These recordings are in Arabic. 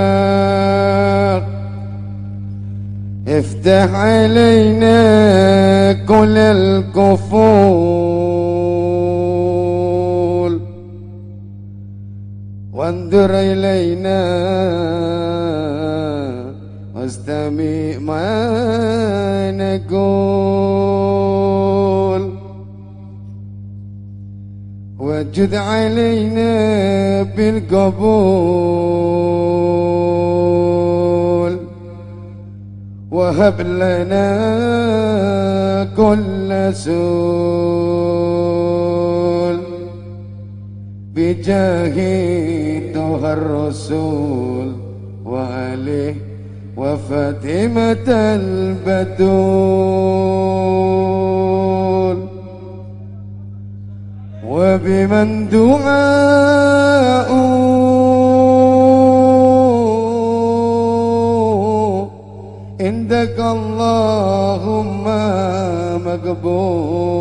فتاح افتح علينا كل الكفول وانظر إلينا واستمع ما نقول وجد علينا بالقبول وهب لنا كل سول بجاه طه الرسول وآله وفاطمة البتول وبمن دعاء عندك اللهم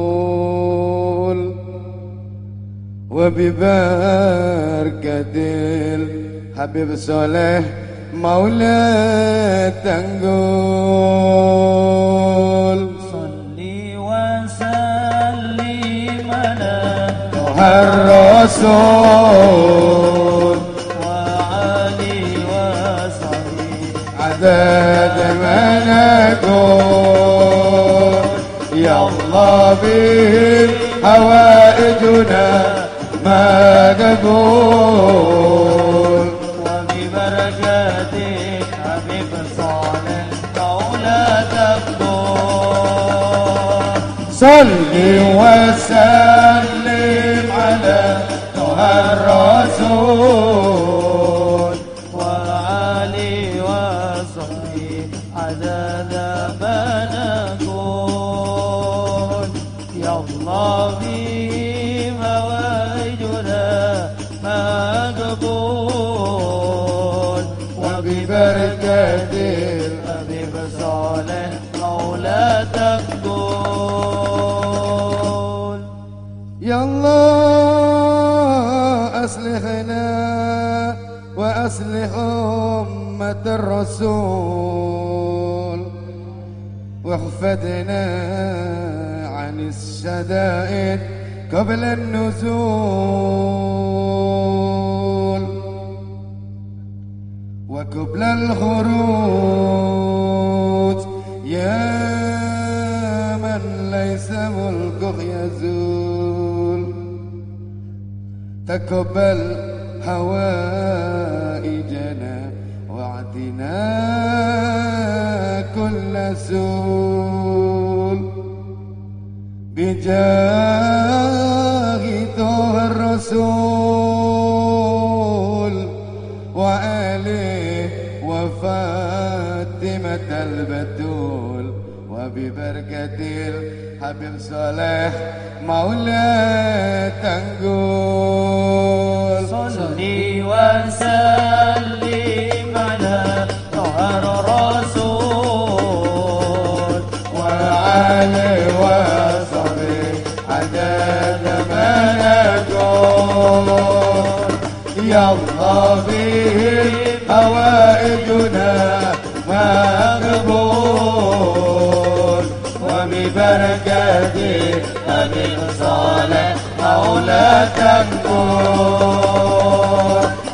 مقبول وببركة الحبيب صالح مولى تنقول صلي وسلم على الرسول وعلي وصحبه عدد ما نقول يا الله به حوائجنا ما نقول وببركاتك حبيب صالح مولى تقبل صلي وسلم على طه الرسول وعلي وصحبه عدد ما نقول يا الله بهم هوائجنا مقبول وببركة حبيب صالح مولى تقبل يا الله أصلحنا وأصلح أمة الرسول واحفظنا عن الشدائد قبل النزول وقبل الخروج يا من ليس ملكه يزول تقبل حوائجنا واعطنا كل سول بجاه طه الرسول وآله وفاطمة البتول وببركة الحبيب صالح مولى تنقول صلي وسلم على طه الرسول وعلى وصحبه عدد ما نقول يا الله به حوائجنا مقبول وببركة حبيب صالح مولى تنقول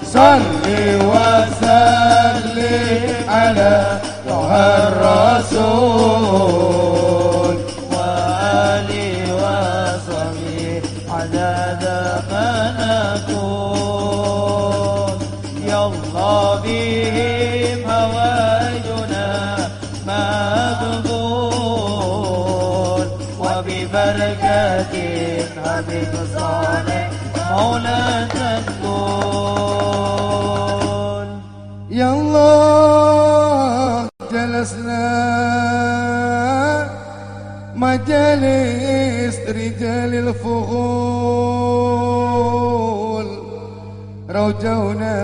صلي وسلم على طه الرسول وآله وصحبه عدد ما نكون يا الله بهم هوائجنا مقبول وببركة حبيب صالح مولى تنقول يا الله جلسنا مجالس رجال الفضول روجونا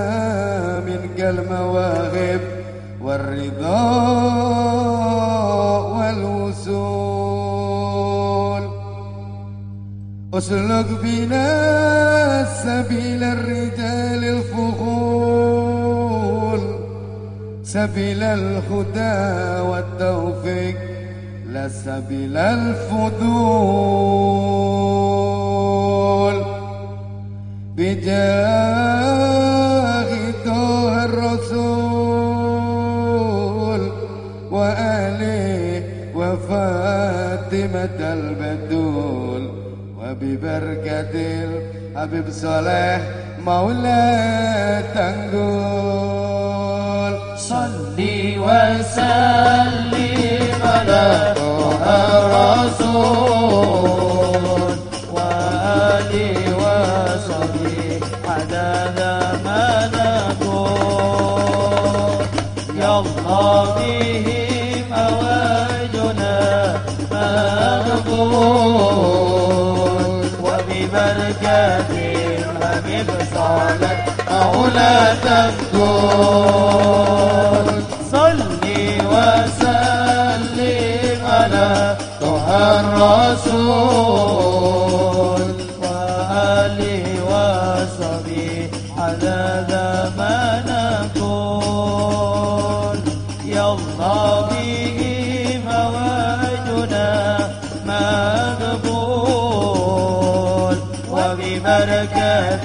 من المواهب والرضا والوصول اسلك بنا سبيل الرجال الفخول سبيل الهدى والتوفيق لا سبيل الفضول بجاه طه الرسول وآله وفاطمة البتول وببركة الحبيب صالح مولى تنقول صلي وسلم على طه الرسول وآله وصحبه عدد ما نقول يا الله بهم أواجنا مقبول وببركة الحبيب صالح مولى تنقول صلي وسلم على طه الرسول وآله وصحبه عدد ما نقول يا الله بهم أواجنا مقبول وببركة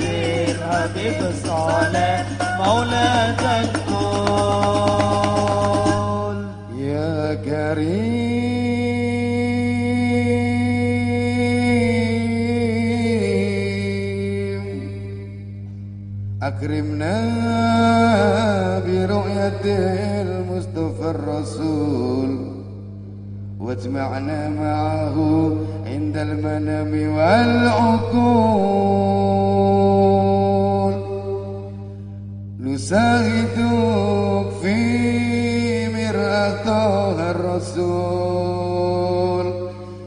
الحبيب صالح مولى تنقول يا كريم أكرمنا برؤية المصطفى الرسول واجمعنا معه عند المنام والعقول نساعدك في مرآة طه الرسول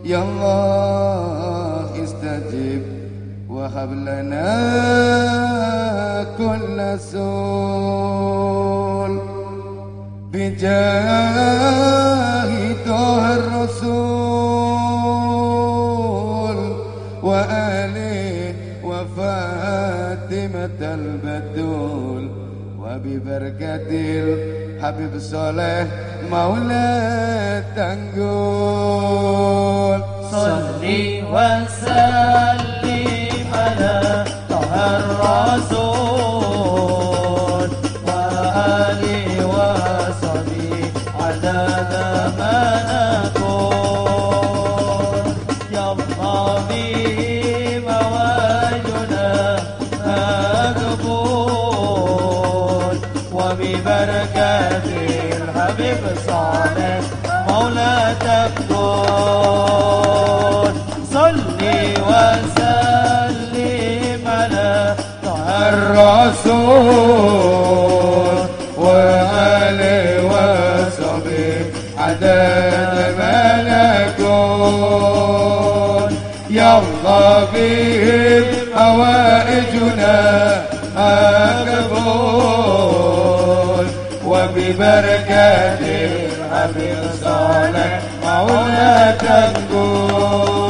يا الله استجب وهب لنا كل سول بجاه طه الرسول وآله وفاطمة البتول وببركة الحبيب صالح مولى تنقول صلي وسلم على طه الرسول وآله وصحبه عدد ما نقول يا الله بهم أواجنا مقبول وببركة الحبيب صالح مولى تقول صلي وسلم على طه الرسول وآله وصحبه عدد ما نكون يا الله بهم حوائجنا مقبول وببركة الحبيب صالح مولى تنقول